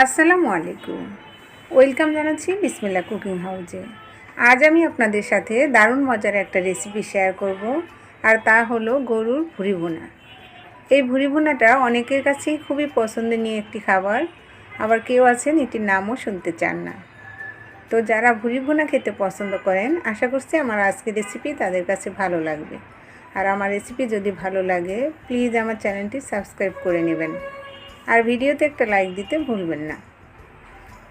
আসসালামু আলাইকুম। ওয়েলকাম জানাচ্ছি বিসমিল্লাহ কুকিং হাউজে। আজ আমি আপনাদের সাথে দারুণ মজার একটা রেসিপি শেয়ার করব, আর তা হলো গরুর ভুঁড়ি ভুনা। এই ভুঁড়ি ভুনাটা অনেকের কাছেই খুবই পছন্দনীয় একটি খাবার, আবার কেউ আছেন এটির নামও শুনতে চান না। তো যারা ভুঁড়ি ভুনা খেতে পছন্দ করেন, আশা করছি আমার আজকের রেসিপি তাদের কাছে ভালো লাগবে। আর আমার রেসিপি যদি ভালো লাগে প্লিজ আমার চ্যানেলটি সাবস্ক্রাইব করে নেবেন, আর ভিডিওতে একটা লাইক দিতে ভুলবেন না।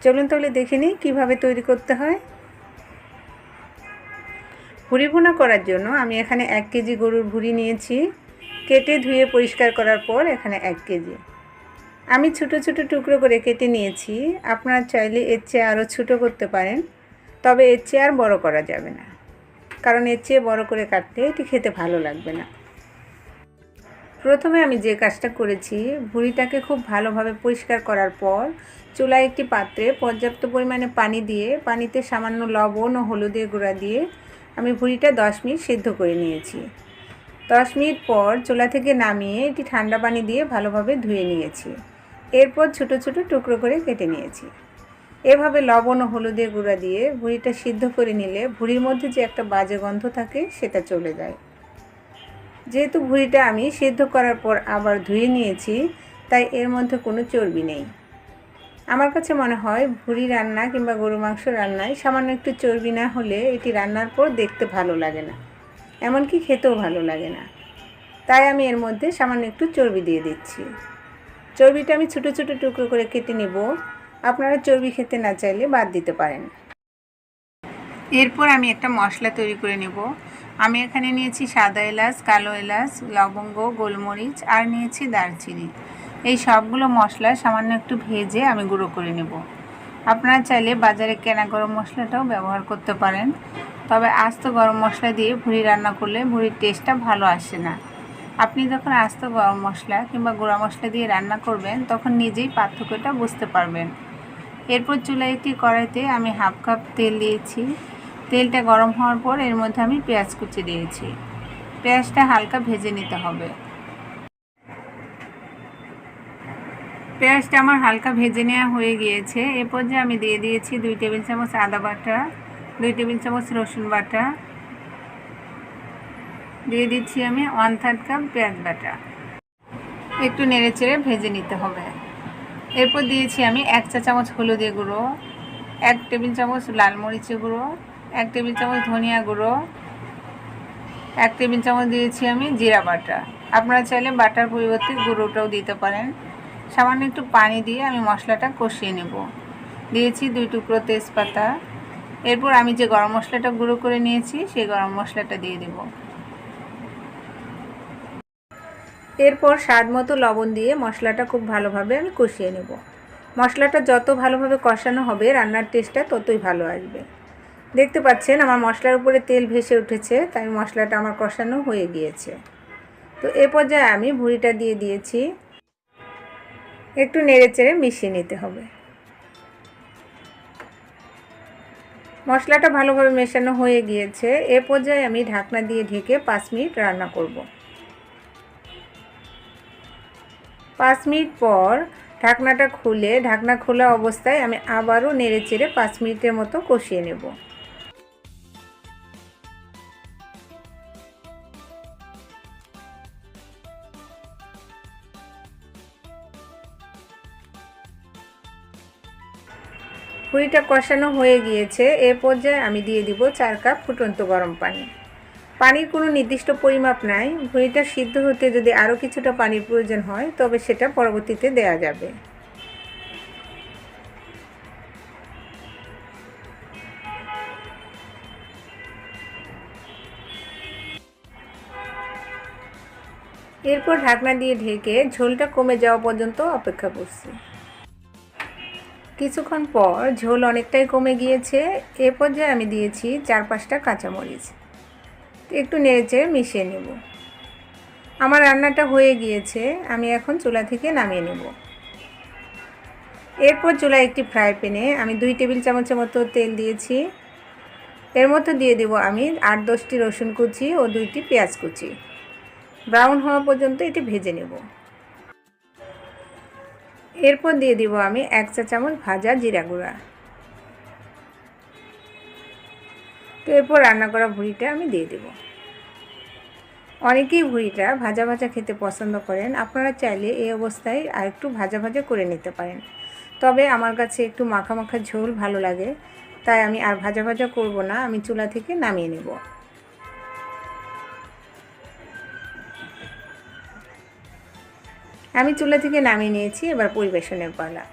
চলুন তাহলে দেখে নিই কীভাবে তৈরি করতে হয়। ভুঁড়ি ভুনা করার জন্য আমি এখানে 1 কেজি গরুর ভুঁড়ি নিয়েছি। কেটে ধুয়ে পরিষ্কার করার পর এখানে 1 কেজি আমি ছোটো ছোটো টুকরো করে কেটে নিয়েছি। আপনারা চাইলে এর চেয়ে আরও ছোটো করতে পারেন, তবে এর চেয়ে আর বড়ো করা যাবে না, কারণ এর চেয়ে বড়ো করে কাটলে এটি খেতে ভালো লাগবে না। প্রথমে আমি যে কাজটা করেছি, ভুঁড়িটাকে খুব ভালোভাবে পরিষ্কার করার পর চুলায় একটি পাত্রে পর্যাপ্ত পরিমাণে পানি দিয়ে, পানিতে সামান্য লবণ ও হলুদের গুঁড়া দিয়ে আমি ভুঁড়িটা 10 মিনিট সিদ্ধ করে নিয়েছি। 10 মিনিট পর চুলা থেকে নামিয়ে এটি ঠান্ডা পানি দিয়ে ভালোভাবে ধুয়ে নিয়েছি। এরপর ছোটো ছোটো টুকরো করে কেটে নিয়েছি। এভাবে লবণ ও হলুদের গুঁড়া দিয়ে ভুঁড়িটা সিদ্ধ করে নিলে ভুঁড়ির মধ্যে যে একটা বাজে গন্ধ থাকে সেটা চলে যায়। যেহেতু ভুঁড়িটা আমি সিদ্ধ করার পর আবার ধুয়ে নিয়েছি, তাই এর মধ্যে কোনো চর্বি নেই। আমার কাছে মনে হয় ভুঁড়ি রান্না কিংবা গরু মাংস রান্নায় সামান্য একটু চর্বি না হলে এটি রান্নার পর দেখতে ভালো লাগে না, এমনকি খেতেও ভালো লাগে না। তাই আমি এর মধ্যে সামান্য একটু চর্বি দিয়ে দিচ্ছি। চর্বিটা আমি ছোটো ছোটো টুকরো করে কেটে নেব। আপনারা চর্বি খেতে না চাইলে বাদ দিতে পারেন। এরপর আমি একটা মশলা তৈরি করে নেব। আমি এখানে নিয়েছি সাদা এলাচ, কালো এলাচ, লবঙ্গ, গোলমরিচ আর নিয়েছি দারচিনি। এই সবগুলো মশলা সামান্য একটু ভেজে আমি গুঁড়ো করে নেব। আপনারা চাইলে বাজারে কেনা গরম মশলাটাও ব্যবহার করতে পারেন, তবে আস্ত গরম মশলা দিয়ে ভুঁড়ি রান্না করলে ভুঁড়ির টেস্টটা ভালো আসে না। আপনি যখন আস্ত গরম মশলা কিংবা গুঁড়া মশলা দিয়ে রান্না করবেন তখন নিজেই পার্থক্যটা বুঝতে পারবেন। এরপর চুলায় একটি কড়াইতে আমি হাফ কাপ তেল দিয়েছি। তেলটা গরম হওয়ার পর এর মধ্যে আমি পেঁয়াজ কুচি দিয়েছি। পেঁয়াজটা হালকা ভেজে নিতে হবে। পেঁয়াজটা আমার হালকা ভেজে নেওয়া হয়ে গিয়েছে। এ পর্যায়ে আমি দিয়ে দিয়েছি 2 টেবিল চামচ আদা বাটা, 2 টেবিল চামচ রসুন বাটা, দিয়ে দিচ্ছি আমি 1/3 কাপ পেঁয়াজ বাটা। একটু নেড়েচেড়ে ভেজে নিতে হবে। এরপর দিয়েছি আমি 1 চা চামচ হলুদের গুঁড়ো, 1 টেবিল চামচ লাল মরিচের গুঁড়ো, 1 টেবিল চামচ ধনিয়া গুঁড়ো, 1 টেবিল চামচ দিয়েছি আমি জিরা বাটা। আপনারা চাইলে বাটার পরিবর্তে গুঁড়োটাও দিতে পারেন। সামান্য একটু পানি দিয়ে আমি মশলাটা কষিয়ে নেব। দিয়েছি 2 টুকরো তেজপাতা। এরপর আমি যে গরম মশলাটা গুঁড়ো করে নিয়েছি সেই গরম মশলাটা দিয়ে দেব। এরপর স্বাদ মতো লবণ দিয়ে মশলাটা খুব ভালোভাবে আমি কষিয়ে নেব। মশলাটা যত ভালোভাবে কষানো হবে রান্নার টেস্টটা ততই ভালো আসবে। দেখতে পাচ্ছেন আমার মশলার উপরে তেল ভেসে উঠেছে, তাই মশলাটা আমার কষানো হয়ে গিয়েছে। তো এ পর্যায়ে আমি ভুঁড়িটা দিয়ে দিয়েছি। একটু নেড়েচেড়ে মিশিয়ে নিতে হবে। মশলাটা ভালোভাবে মেশানো হয়ে গিয়েছে। এ পর্যায়ে আমি ঢাকনা দিয়ে ঢেকে 5 মিনিট রান্না করব। 5 মিনিট পর ঢাকনাটা খুলে, ঢাকনা খোলা অবস্থায় আমি আবারও নেড়েচেড়ে 5 মিনিটের মতো কষিয়ে নেব। ভুঁড়িটা কষানো হয়ে গিয়েছে। এ পর্যায়ে আমি দিয়ে দিব 4 কাপ ফুটন্ত গরম পানি। পানির কোনো নির্দিষ্ট পরিমাপ নাই। ভুঁড়িটা সিদ্ধ হতে যদি আরও কিছুটা পানির প্রয়োজন হয় তবে সেটা পরবর্তীতে দেওয়া যাবে। এরপর ঢাকনা দিয়ে ঢেকে ঝোলটা কমে যাওয়া পর্যন্ত অপেক্ষা করছি। কিছুক্ষণ পর ঝোল অনেকটাই কমে গিয়েছে। এ পর্যায়ে আমি দিয়েছি 4-5টা কাঁচামরিচ। একটু নেড়েচেড়ে মিশিয়ে নেব। আমার রান্নাটা হয়ে গিয়েছে, আমি এখন চুলা থেকে নামিয়ে নেব। এরপর চুলায় একটি ফ্রাই প্যানে আমি 2 টেবিল চামচের মতো তেল দিয়েছি। এর মধ্যে দিয়ে দেব আমি 8-10টি রসুন কুচি ও 2টি পেঁয়াজ কুচি। ব্রাউন হওয়া পর্যন্ত এটি ভেজে নেব। এরপর দিয়ে দিব আমি 1 চা চামচ ভাজা জিরা গুঁড়া। তো এরপর রান্না করা ভুঁড়িটা আমি দিয়ে দেব। অনেকেই ভুঁড়িটা ভাজা ভাজা খেতে পছন্দ করেন, আপনারা চাইলে এই অবস্থায় আর একটু ভাজা ভাজা করে নিতে পারেন। তবে আমার কাছে একটু মাখা মাখা ঝোল ভালো লাগে, তাই আমি আর ভাজা ভাজা করব না, আমি চুলা থেকে নামিয়ে নেব। আমি চুলা থেকে নামিয়ে নিয়েছি, এবার পরিবেশনের পালা।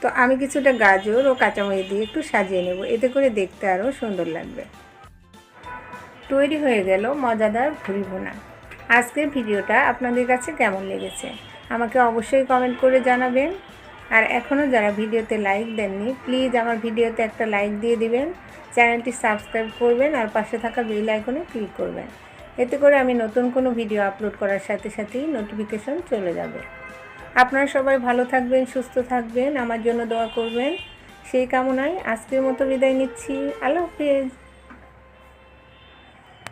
তো আমি কিছুটা গাজর ও কাঁচামরিচ দিয়ে একটু সাজিয়ে নেব, এতে করে দেখতে আরও সুন্দর লাগবে। তৈরি হয়ে গেল মজাদার ভুঁড়ি ভুনা। আজকের ভিডিওটা আপনাদের কাছে কেমন লেগেছে আমাকে অবশ্যই কমেন্ট করে জানাবেন। আর এখনও যারা ভিডিওতে লাইক দেননি, প্লিজ আমার ভিডিওতে একটা লাইক দিয়ে দিবেন, চ্যানেলটি সাবস্ক্রাইব করবেন আর পাশে থাকা বেল আইকনে ক্লিক করবেন। এতে করে আমি নতুন কোনো ভিডিও আপলোড করার সাথে সাথেই নোটিফিকেশন চলে যাবে। আপনারা সবাই ভালো থাকবেন, সুস্থ থাকবেন, আমার জন্য দোয়া করবেন, সেই কামনায় আজকের মতো বিদায় নিচ্ছি। আল্লাহ হাফেজ।